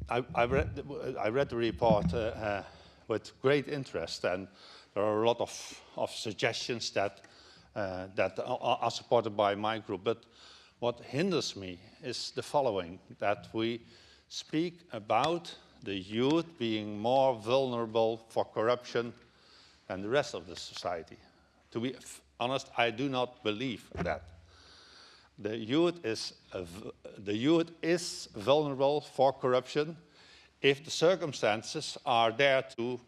I read the report with great interest, and there are a lot of suggestions that are supported by my group. But what hinders me is the following: that we speak about the youth being more vulnerable for corruption than the rest of the society. To be honest, I do not believe that. The youth is vulnerable for corruption if the circumstances are there to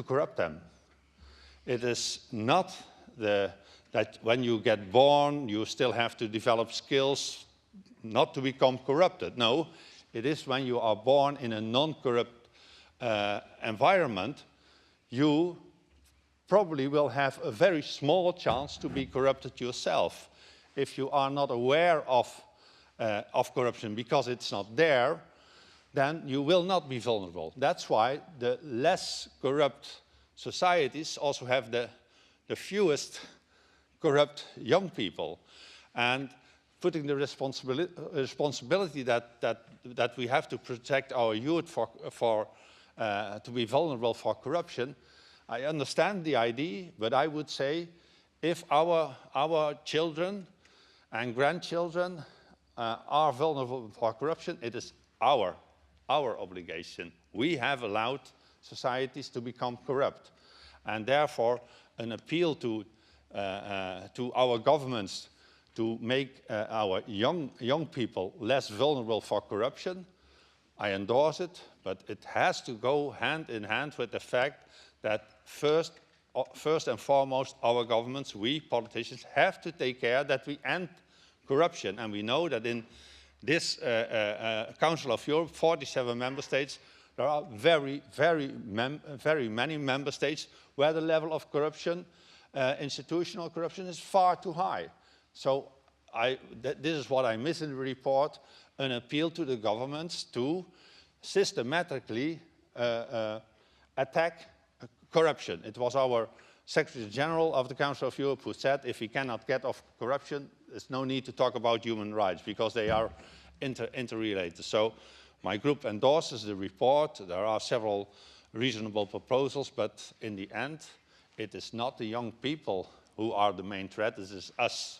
corrupt them. It is not that when you get born, you still have to develop skills not to become corrupted. No, it is when you are born in a non-corrupt environment, you probably will have a very small chance to be corrupted yourself. If you are not aware of corruption because it's not there, then you will not be vulnerable. That's why the less corrupt societies also have the fewest corrupt young people. And putting the responsibility that we have to protect our youth to be vulnerable for corruption, I understand the idea, but I would say if our children and grandchildren are vulnerable for corruption, it is our obligation. We have allowed societies to become corrupt, and therefore an appeal to our governments to make our young people less vulnerable for corruption, I endorse it, but it has to go hand in hand with the fact that first and foremost, our governments, we politicians, have to take care that we end corruption. And we know that in this Council of Europe, 47 member states, there are very many member states where the level of corruption, institutional corruption, is far too high. So this is what I miss in the report, an appeal to the governments to systematically attack corruption. It was our Secretary General of the Council of Europe who said if we cannot get off corruption, there's no need to talk about human rights because they are interrelated. So my group endorses the report. There are several reasonable proposals, but in the end, it is not the young people who are the main threat. It is us,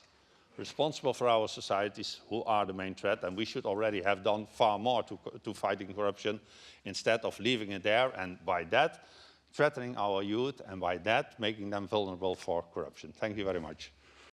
responsible for our societies, who are the main threat, and we should already have done far more to fighting corruption instead of leaving it there, and by that, threatening our youth, and by that, making them vulnerable for corruption. Thank you very much.